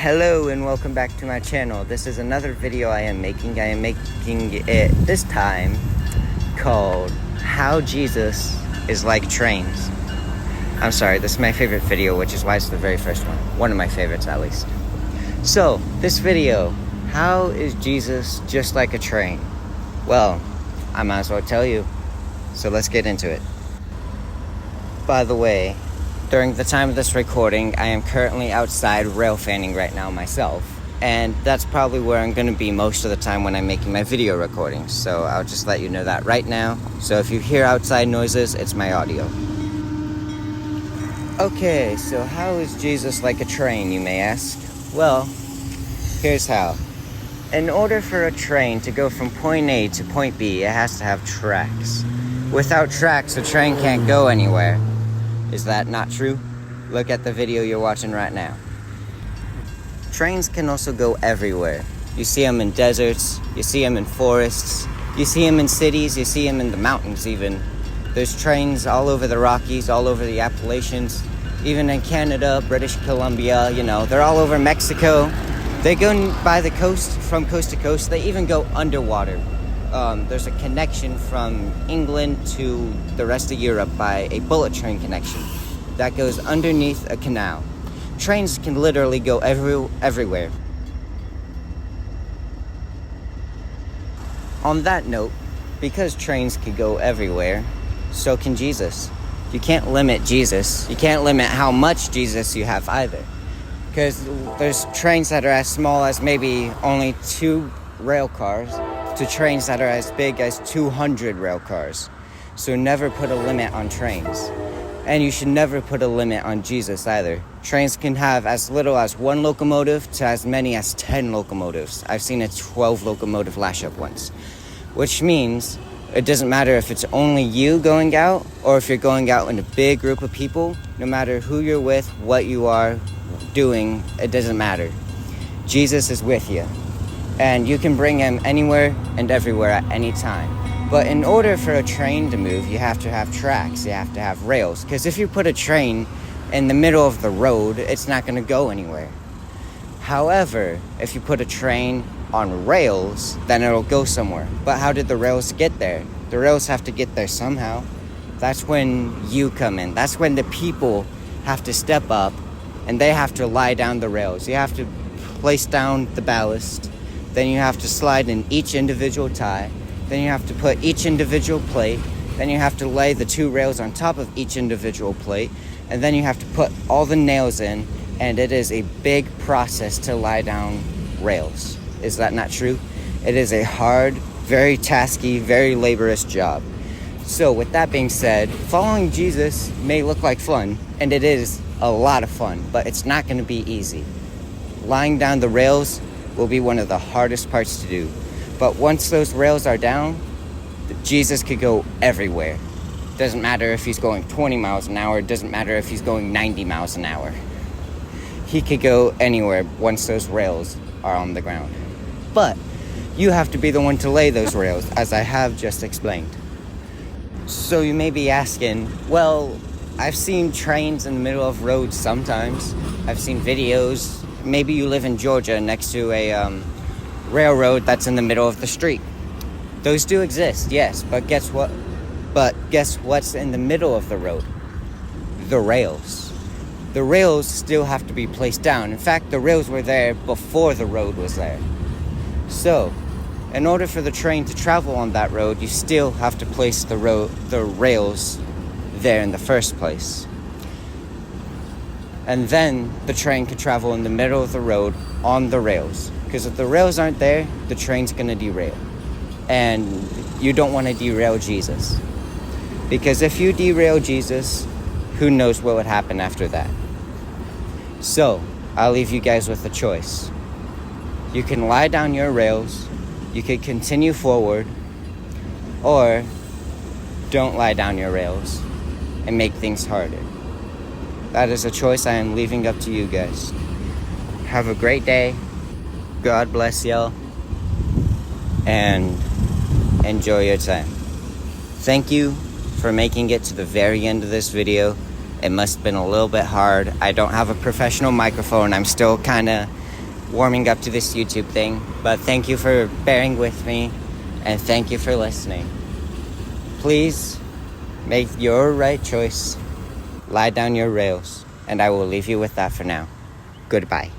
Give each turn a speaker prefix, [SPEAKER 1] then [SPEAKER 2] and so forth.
[SPEAKER 1] Hello and welcome back to my channel. This is another video I am making. I am making it this time called How Jesus is Like Trains. I'm sorry, this is my favorite video, which is why it's the very first one. One of my favorites, at least. So, this video, how is Jesus just like a train? Well, I might as well tell you. So let's get into it. By the way, during the time of this recording, I am currently outside rail fanning right now myself. And that's probably where I'm going to be most of the time when I'm making my video recordings. So I'll just let you know that right now. So if you hear outside noises, it's my audio. Okay, so how is Jesus like a train, you may ask? Well, here's how. In order for a train to go from point A to point B, it has to have tracks. Without tracks, a train can't go anywhere. Is that not true? Look at the video you're watching right now. Trains can also go everywhere. You see them in deserts, you see them in forests, you see them in cities, you see them in the mountains even. There's trains all over the Rockies, all over the Appalachians, even in Canada, British Columbia, they're all over Mexico. They go by the coast, from coast to coast. They even go underwater. There's a connection from England to the rest of Europe by a bullet train connection that goes underneath a canal. Trains can literally go everywhere. On that note, because trains can go everywhere, so can Jesus. You can't limit Jesus. You can't limit how much Jesus you have either. Because there's trains that are as small as maybe only 2 rail cars, to trains that are as big as 200 rail cars. So never put a limit on trains. And you should never put a limit on Jesus either. Trains can have as little as 1 locomotive to as many as 10 locomotives. I've seen a 12 locomotive lash up once. Which means it doesn't matter if it's only you going out or if you're going out in a big group of people. No matter who you're with, what you are doing, it doesn't matter. Jesus is with you. And you can bring him anywhere and everywhere at any time. But in order for a train to move, you have to have tracks, you have to have rails. Because if you put a train in the middle of the road, it's not going to go anywhere. However, if you put a train on rails, then it'll go somewhere. But how did the rails get there? The rails have to get there somehow. That's when you come in. That's when the people have to step up and they have to lie down the rails. You have to place down the ballast. Then you have to slide in each individual tie. Then you have to put each individual plate. Then you have to lay the 2 rails on top of each individual plate. And then you have to put all the nails in. And it is a big process to lie down rails. Is that not true? It is a hard, very tasky, very laborious job. So with that being said, following Jesus may look like fun. And it is a lot of fun. But it's not going to be easy. Lying down the rails will be one of the hardest parts to do. But once those rails are down, Jesus could go everywhere. Doesn't matter if he's going 20 miles an hour, doesn't matter if he's going 90 miles an hour. He could go anywhere once those rails are on the ground. But you have to be the one to lay those rails, as I have just explained. So you may be asking, well, I've seen trains in the middle of roads sometimes. I've seen videos. Maybe you live in Georgia next to a railroad that's in the middle of the street. Those do exist, yes, but guess what? Guess what's in the middle of the road? The rails. The rails still have to be placed down. In fact, the rails were there before the road was there. So, in order for the train to travel on that road, you still have to place the rails there in the first place. And then the train can travel in the middle of the road on the rails. Because if the rails aren't there, the train's going to derail. And you don't want to derail Jesus. Because if you derail Jesus, who knows what would happen after that. So, I'll leave you guys with a choice. You can lie down your rails, you can continue forward, or don't lie down your rails and make things harder. That is a choice I am leaving up to you guys. Have a great day. God bless y'all. And enjoy your time. Thank you for making it to the very end of this video. It must have been a little bit hard. I don't have a professional microphone. I'm still kind of warming up to this YouTube thing. But thank you for bearing with me, and thank you for listening. Please make your right choice. Lie down your rails, and I will leave you with that for now. Goodbye.